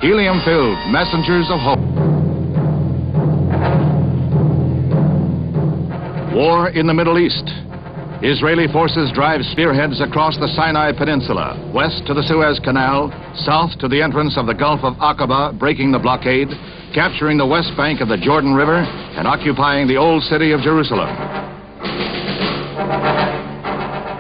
helium-filled messengers of hope. War in the Middle East. Israeli forces drive spearheads across the Sinai Peninsula, west to the Suez Canal, south to the entrance of the Gulf of Aqaba, breaking the blockade, capturing the west bank of the Jordan River, and occupying the old city of Jerusalem.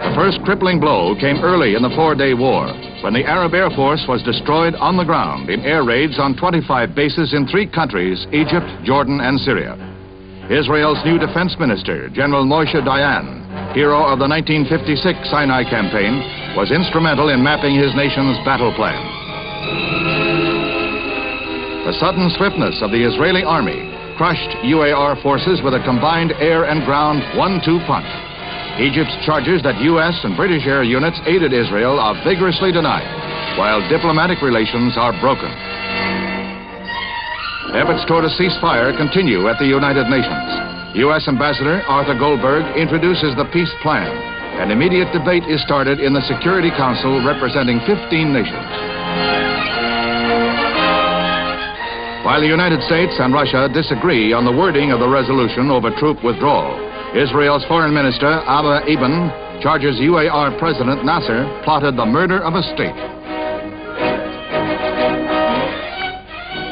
The first crippling blow came early in the four-day war, when the Arab Air Force was destroyed on the ground in air raids on 25 bases in 3 countries, Egypt, Jordan, and Syria. Israel's new defense minister, General Moshe Dayan, hero of the 1956 Sinai campaign, was instrumental in mapping his nation's battle plan. The sudden swiftness of the Israeli army crushed UAR forces with a combined air and ground 1-2 punch. Egypt's charges that U.S. and British air units aided Israel are vigorously denied, while diplomatic relations are broken. Efforts toward a ceasefire continue at the United Nations. U.S. Ambassador Arthur Goldberg introduces the peace plan. An immediate debate is started in the Security Council representing 15 nations. While the United States and Russia disagree on the wording of the resolution over troop withdrawal, Israel's Foreign Minister Abba Eban charges UAR President Nasser plotted the murder of a state.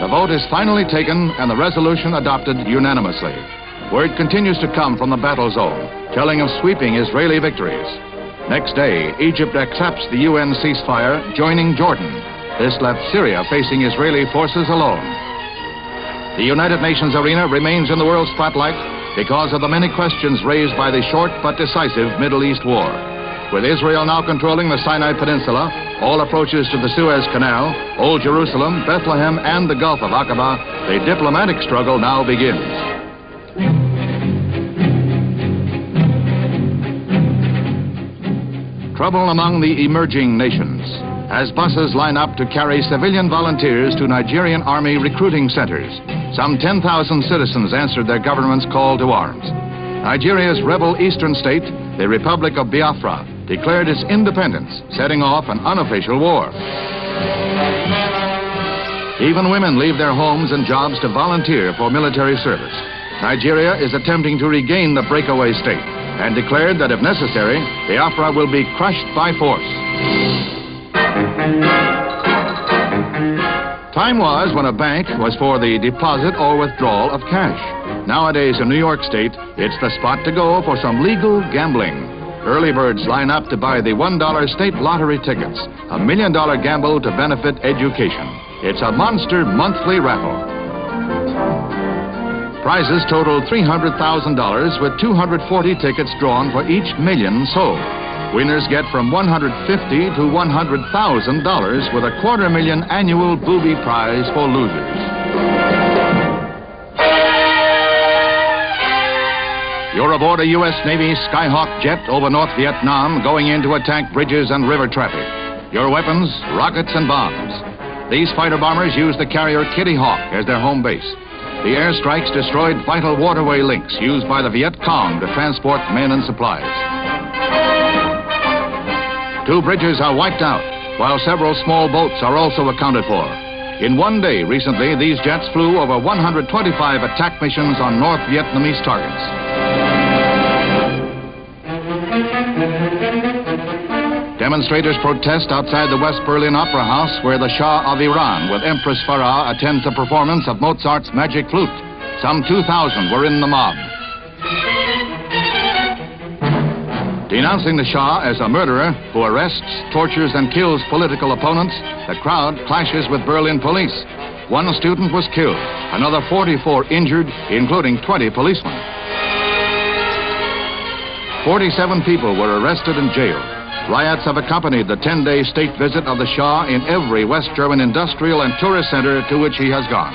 The vote is finally taken and the resolution adopted unanimously. Word continues to come from the battle zone, telling of sweeping Israeli victories. Next day, Egypt accepts the UN ceasefire, joining Jordan. This left Syria facing Israeli forces alone. The United Nations arena remains in the world spotlight because of the many questions raised by the short but decisive Middle East war. With Israel now controlling the Sinai Peninsula, all approaches to the Suez Canal, Old Jerusalem, Bethlehem, and the Gulf of Aqaba, the diplomatic struggle now begins. Trouble among the emerging nations, as buses line up to carry civilian volunteers to Nigerian army recruiting centers. Some 10,000 citizens answered their government's call to arms. Nigeria's rebel eastern state, the Republic of Biafra, declared its independence, setting off an unofficial war. Even women leave their homes and jobs to volunteer for military service. Nigeria is attempting to regain the breakaway state and declared that if necessary, Biafra will be crushed by force. Time was when a bank was for the deposit or withdrawal of cash. Nowadays in New York State, it's the spot to go for some legal gambling. Early birds line up to buy the $1 state lottery tickets, a $1 million gamble to benefit education. It's a monster monthly raffle. Prizes total $300,000 with 240 tickets drawn for each million sold. Winners get from $150,000 to $100,000 with a $250,000 annual booby prize for losers. You're aboard a U.S. Navy Skyhawk jet over North Vietnam going in to attack bridges and river traffic. Your weapons, rockets and bombs. These fighter bombers use the carrier Kitty Hawk as their home base. The airstrikes destroyed vital waterway links used by the Viet Cong to transport men and supplies. 2 bridges are wiped out, while several small boats are also accounted for. In one day recently, these jets flew over 125 attack missions on North Vietnamese targets. Demonstrators protest outside the West Berlin Opera House, where the Shah of Iran with Empress Farah attends the performance of Mozart's Magic Flute. Some 2,000 were in the mob. Denouncing the Shah as a murderer who arrests, tortures, and kills political opponents, the crowd clashes with Berlin police. 1 student was killed, another 44 injured, including 20 policemen. 47 people were arrested and jailed. Riots have accompanied the 10-day state visit of the Shah in every West German industrial and tourist center to which he has gone.